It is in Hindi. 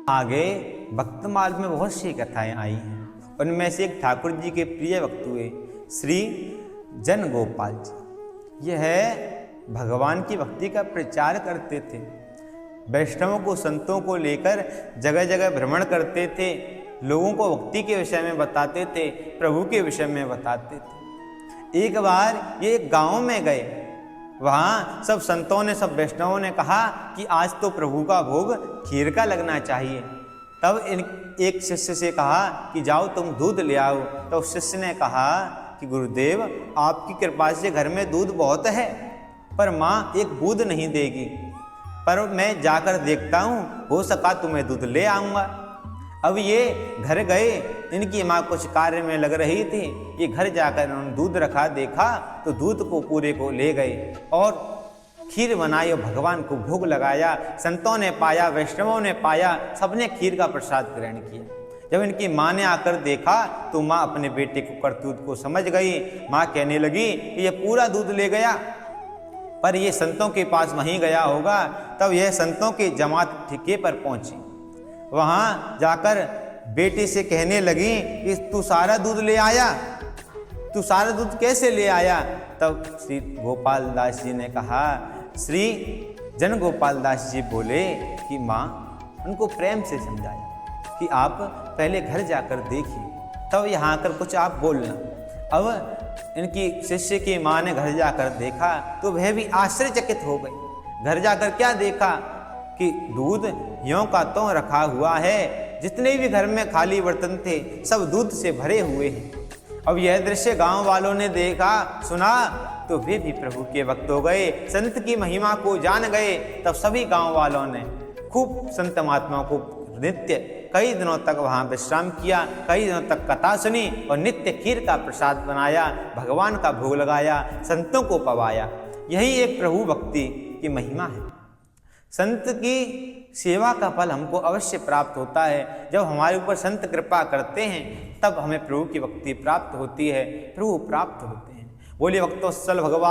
आगे भक्तमाल में बहुत सी कथाएं आई हैं। उनमें से एक ठाकुर जी के प्रिय भक्त हुए श्री जन गोपाल जी। यह भगवान की भक्ति का प्रचार करते थे, वैष्णवों को संतों को लेकर जगह जगह भ्रमण करते थे, लोगों को भक्ति के विषय में बताते थे, प्रभु के विषय में बताते थे। एक बार ये एक गांव में गए, वहाँ सब संतों ने सब वैष्णवों ने कहा कि आज तो प्रभु का भोग खीर का लगना चाहिए। तब एक शिष्य से कहा कि जाओ तुम दूध ले आओ। तो उस शिष्य ने कहा कि गुरुदेव आपकी कृपा से घर में दूध बहुत है, पर माँ एक बूंद नहीं देगी, पर मैं जाकर देखता हूँ, हो सका तो मैं दूध ले आऊँगा। अब ये घर गए, इनकी माँ कुछ कार्य में लग रही थी, ये घर जाकर उन्होंने दूध रखा, देखा तो दूध को पूरे को ले गए और खीर बनाई और भगवान को भोग लगाया। संतों ने पाया, वैष्णवों ने पाया, सबने खीर का प्रसाद ग्रहण किया। जब इनकी माँ ने आकर देखा तो माँ अपने बेटे को करतूत को समझ गई। माँ कहने लगी कि ये पूरा दूध ले गया, पर ये संतों के पास वहीं गया होगा। तब यह संतों के जमात ठिके पर पहुंची, वहां जाकर बेटे से कहने लगी कि तू सारा दूध ले आया, तू सारा दूध कैसे ले आया? तब श्री गोपाल दास जी ने कहा, श्री जन गोपाल दास जी बोले कि माँ, उनको प्रेम से समझाया कि आप पहले घर जाकर देखिए, तब यहाँ आकर कुछ आप बोलना। अब इनकी शिष्य की माँ ने घर जाकर देखा तो वह भी आश्चर्यचकित हो गई। घर जाकर क्या देखा कि दूध यों का त्यों रखा हुआ है, जितने भी घर में खाली बर्तन थे सब दूध से भरे हुए हैं। अब यह दृश्य गांव वालों ने देखा, सुना तो वे भी प्रभु के भक्त हो गए, संत की महिमा को जान गए। तब सभी गांव वालों ने खूब संत महात्माओं को नित्य कई दिनों तक वहाँ विश्राम किया, कई दिनों तक कथा सुनी और नित्य खीर का प्रसाद बनाया, भगवान का भोग लगाया, संतों को पवाया। यही एक प्रभु भक्ति की महिमा है। संत की सेवा का फल हमको अवश्य प्राप्त होता है। जब हमारे ऊपर संत कृपा करते हैं तब हमें प्रभु की भक्ति प्राप्त होती है, प्रभु प्राप्त होते हैं। बोलिए भक्तवत्सल भगवान